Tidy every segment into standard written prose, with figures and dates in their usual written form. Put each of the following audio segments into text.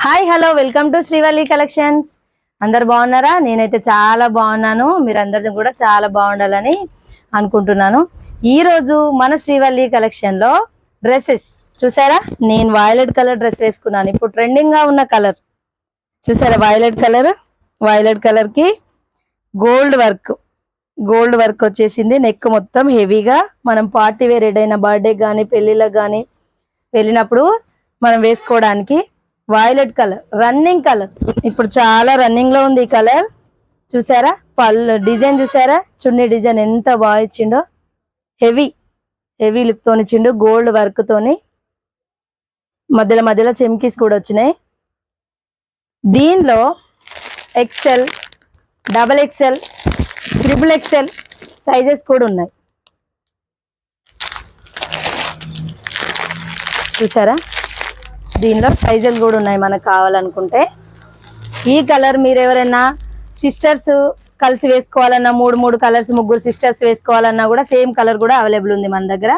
Hi hello welcome to Srivalli collections. అందరు బాగున్నారా? నేనైతే చాలా బాగున్నాను. మీరందరిది కూడా చాలా బాగుండాలని అనుకుంటున్నాను. ఈ రోజు మన శ్రీవల్లి కలెక్షన్ లో డ్రెస్సెస్ చూసారా? నేను వైలెట్ కలర్ డ్రెస్ వేసుకున్నాను. ఇప్పుడు ట్రెండింగ్ గా ఉన్న కలర్ చూసారా? వైలెట్ కలర్ కి గోల్డ్ వర్క్ వచ్చేసింది. నెక్ మొత్తం హెవీగా మనం పార్టీ వేర్ ఏదైనా బర్త్డే కానీ పెళ్లిళ్ళకి కానీ వెళ్ళినప్పుడు మనం వేసుకోవడానికి వైలెట్ కలర్ రన్నింగ్ కలర్, ఇప్పుడు చాలా రన్నింగ్ లో ఉంది ఈ కలర్. చూసారా? పళ్ళు డిజైన్ చూసారా? చున్నీ డిజైన్ ఎంత బాగా ఇచ్చిండో, హెవీ లుక్ తోని ఇచ్చిండు. గోల్డ్ వర్క్ తోని మధ్యలో చెమ్కీస్ కూడా వచ్చినాయి. దీనిలో XL, XXL, XXL సైజెస్ కూడా ఉన్నాయి. చూసారా? దీనిలో సైజులు కూడా ఉన్నాయి మనకు కావాలనుకుంటే. ఈ కలర్ మీరు ఎవరైనా సిస్టర్స్ కలిసి వేసుకోవాలన్నా, మూడు కలర్స్ ముగ్గురు సిస్టర్స్ వేసుకోవాలన్నా కూడా సేమ్ కలర్ కూడా అవైలబుల్ ఉంది మన దగ్గర.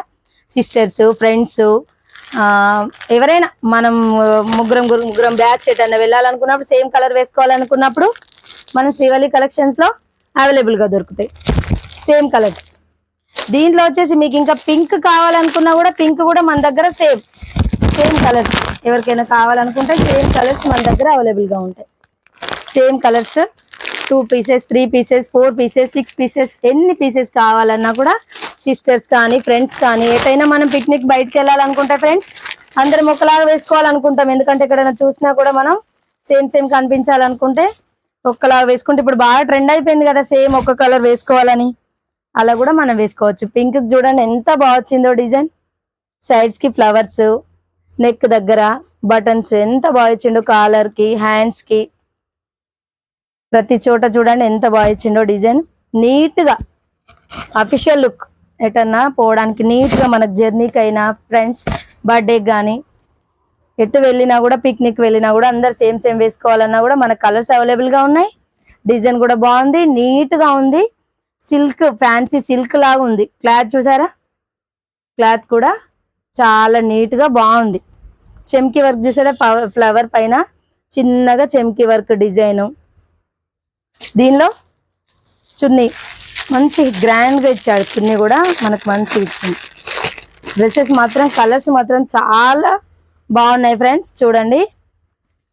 సిస్టర్స్, ఫ్రెండ్స్, ఎవరైనా మనం ముగ్గురం బ్యాచ్ ఎటన్నా వెళ్ళాలనుకున్నప్పుడు సేమ్ కలర్ వేసుకోవాలనుకున్నప్పుడు మనం శ్రీవల్లి కలెక్షన్స్ లో అవైలబుల్ గా దొరుకుతాయి సేమ్ కలర్స్. దీంట్లో వచ్చేసి మీకు ఇంకా పింక్ కావాలనుకున్నా కూడా పింక్ కూడా మన దగ్గర సేమ్ కలర్స్. ఎవరికైనా కావాలనుకుంటే సేమ్ కలర్స్ మన దగ్గర అవైలబుల్ గా ఉంటాయి. Same colours 2 pieces, 3 pieces, 4 pieces, 6 pieces, ఎన్ని పీసెస్ కావాలన్నా కూడా సిస్టర్స్ కానీ ఫ్రెండ్స్ కానీ ఎటైనా మనం పిక్నిక్ బయటకు వెళ్ళాలనుకుంటే ఫ్రెండ్స్ అందరం ఒకలాగా వేసుకోవాలనుకుంటాం. ఎందుకంటే ఎక్కడైనా చూసినా కూడా మనం సేమ్ కనిపించాలనుకుంటే ఒక్కలాగా వేసుకుంటే ఇప్పుడు బాగా ట్రెండ్ అయిపోయింది కదా సేమ్ ఒక కలర్ వేసుకోవాలని. అలా కూడా మనం వేసుకోవచ్చు. పింక్ చూడండి ఎంత బాగా వచ్చిందో డిజైన్. సైడ్స్ కి ఫ్లవర్స్, నెక్ దగ్గర బటన్స్ ఎంత బాగా ఇచ్చిండో, కాలర్ కి హ్యాండ్స్ కి ప్రతి చోట చూడండి ఎంత బాగా ఇచ్చిండో డిజైన్. నీట్ గా అఫీషియల్ లుక్. ఎటన్నా పోవడానికి నీట్ గా మనకు జర్నీకి అయినా ఫ్రెండ్స్ బర్త్డేకి కానీ ఎటు వెళ్ళినా కూడా పిక్నిక్ వెళ్ళినా కూడా అందరు సేమ్ వేసుకోవాలన్నా కూడా మన కలర్స్ అవైలబుల్ గా ఉన్నాయి. డిజైన్ కూడా బాగుంది, నీట్ గా ఉంది. సిల్క్, ఫ్యాన్సీ సిల్క్ లాగా ఉంది క్లాత్. చూసారా? క్లాత్ కూడా చాలా నీట్ గా బాగుంది. చెమ్కీ వర్క్ చూసారా? ఫ్లవర్ పైన చిన్నగా చెమ్కీ వర్క్ డిజైన్. దీనిలో చున్నీ మంచి గ్రాండ్ గా ఇచ్చాడు. చున్నీ కూడా మనకు మంచి ఇచ్చింది. డ్రెస్సెస్ మాత్రం కలర్స్ మాత్రం చాలా బాగున్నాయి ఫ్రెండ్స్. చూడండి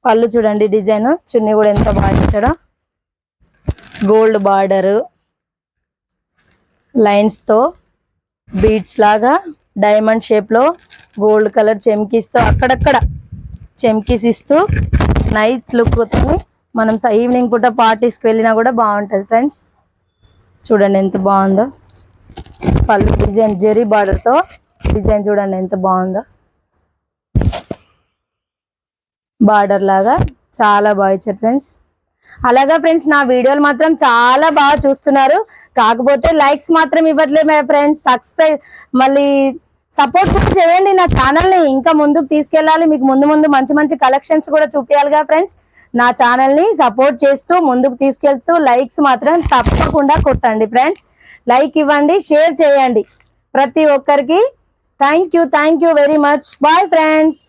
పళ్ళు చూడండి డిజైన్, చున్నీ కూడా ఎంత బాగా ఇచ్చాడో. గోల్డ్ బార్డర్ లైన్స్ తో బీడ్స్ లాగా డైమండ్ షేప్ లో గోల్డ్ కలర్ చెమ్కీస్ తో అక్కడక్కడ చెమ్కీస్ ఇస్తూ నైట్ లుక్ మనం ఈవినింగ్ పూట పార్టీస్కి వెళ్ళినా కూడా బాగుంటుంది ఫ్రెండ్స్. చూడండి ఎంత బాగుందో. పళ్ళు డిజైన్ జెరీ బార్డర్ తో డిజైన్ చూడండి ఎంత బాగుందో. బార్డర్ లాగా చాలా బాగా ఇచ్చారు ఫ్రెండ్స్. అలాగా ఫ్రెండ్స్ నా వీడియోలు మాత్రం చాలా బాగా చూస్తున్నారు, కాకపోతే లైక్స్ మాత్రం ఇవ్వట్లేదు ఫ్రెండ్స్. సబ్స్క్రైబ్ మళ్ళీ సపోర్ట్ కూడా చేయండి. నా ఛానల్ ని ఇంకా ముందుకు తీసుకెళ్ళాలి. మీకు ముందు మంచి కలెక్షన్స్ కూడా చూపించాలిగా ఫ్రెండ్స్. నా ఛానల్ ని సపోర్ట్ చేస్తూ ముందుకు తీసుకెళ్తూ లైక్స్ మాత్రం తప్పకుండా కొట్టండి ఫ్రెండ్స్. లైక్ ఇవ్వండి, షేర్ చేయండి ప్రతి ఒక్కరికి. Thank you very much. Bye friends.